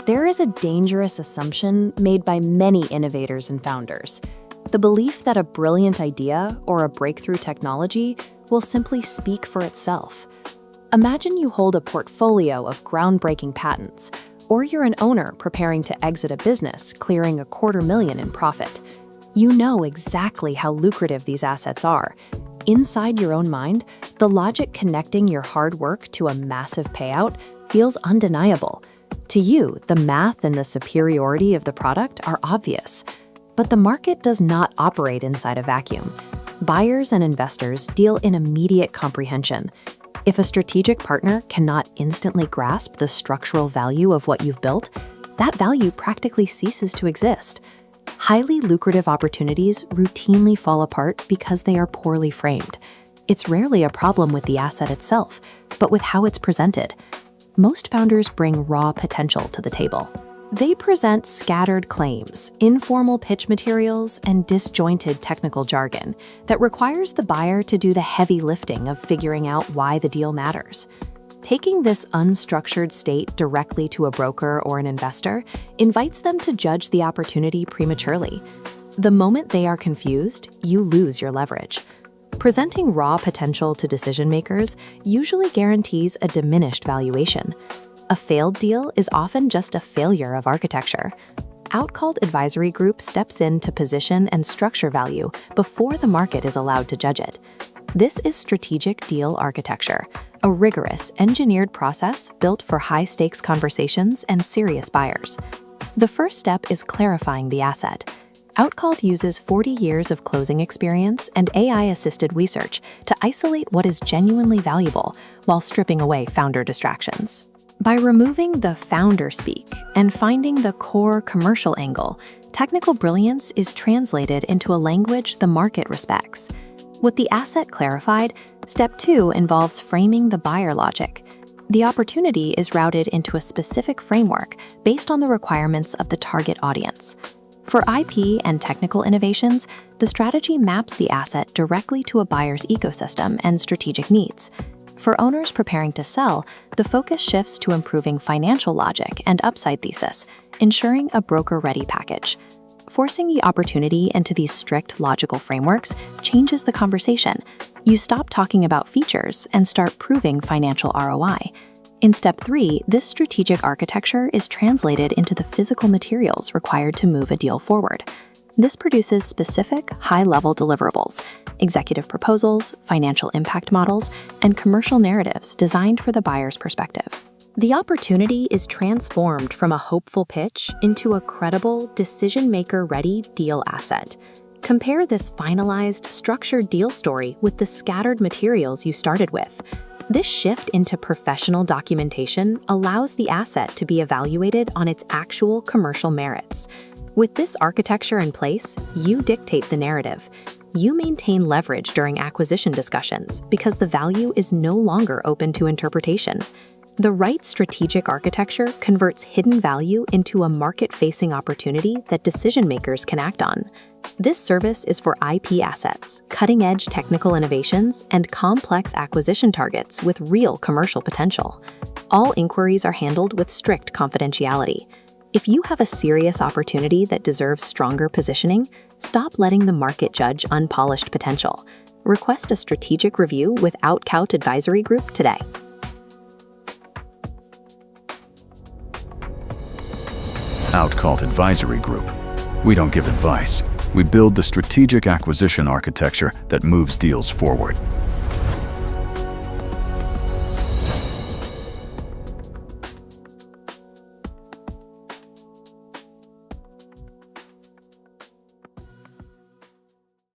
There is a dangerous assumption made by many innovators and founders: the belief that a brilliant idea or a breakthrough technology will simply speak for itself. Imagine you hold a portfolio of groundbreaking patents, or you're an owner preparing to exit a business, clearing $250,000 in profit. You know exactly how lucrative these assets are. Inside your own mind, the logic connecting your hard work to a massive payout feels undeniable. To you, the math and the superiority of the product are obvious. But the market does not operate inside a vacuum. Buyers and investors deal in immediate comprehension. If a strategic partner cannot instantly grasp the structural value of what you've built, that value practically ceases to exist. Highly lucrative opportunities routinely fall apart because they are poorly framed. It's rarely a problem with the asset itself, but with how it's presented. Most founders bring raw potential to the table. They present scattered claims, informal pitch materials, and disjointed technical jargon that requires the buyer to do the heavy lifting of figuring out why the deal matters. Taking this unstructured state directly to a broker or an investor invites them to judge the opportunity prematurely. The moment they are confused, you lose your leverage. Presenting raw potential to decision makers usually guarantees a diminished valuation. A failed deal is often just a failure of architecture. Outcalt Advisory Group steps in to position and structure value before the market is allowed to judge it. This is strategic deal architecture, a rigorous, engineered process built for high-stakes conversations and serious buyers. The first step is clarifying the asset. Outcalt uses 40 years of closing experience and AI-assisted research to isolate what is genuinely valuable while stripping away founder distractions. By removing the founder speak and finding the core commercial angle, technical brilliance is translated into a language the market respects. With the asset clarified, step 2 involves framing the buyer logic. The opportunity is routed into a specific framework based on the requirements of the target audience. For IP and technical innovations, the strategy maps the asset directly to a buyer's ecosystem and strategic needs. For owners preparing to sell, the focus shifts to improving financial logic and upside thesis, ensuring a broker-ready package. Forcing the opportunity into these strict logical frameworks changes the conversation. You stop talking about features and start proving financial ROI. In step 3, this strategic architecture is translated into the physical materials required to move a deal forward. This produces specific, high-level deliverables, executive proposals, financial impact models, and commercial narratives designed for the buyer's perspective. The opportunity is transformed from a hopeful pitch into a credible, decision-maker-ready deal asset. Compare this finalized, structured deal story with the scattered materials you started with. This shift into professional documentation allows the asset to be evaluated on its actual commercial merits. With this architecture in place, you dictate the narrative. You maintain leverage during acquisition discussions because the value is no longer open to interpretation. The right strategic architecture converts hidden value into a market-facing opportunity that decision-makers can act on. This service is for IP assets, cutting-edge technical innovations, and complex acquisition targets with real commercial potential. All inquiries are handled with strict confidentiality. If you have a serious opportunity that deserves stronger positioning, stop letting the market judge unpolished potential. Request a strategic review with Outcalt Advisory Group today. Outcalt Advisory Group. We don't give advice. We build the strategic acquisition architecture that moves deals forward.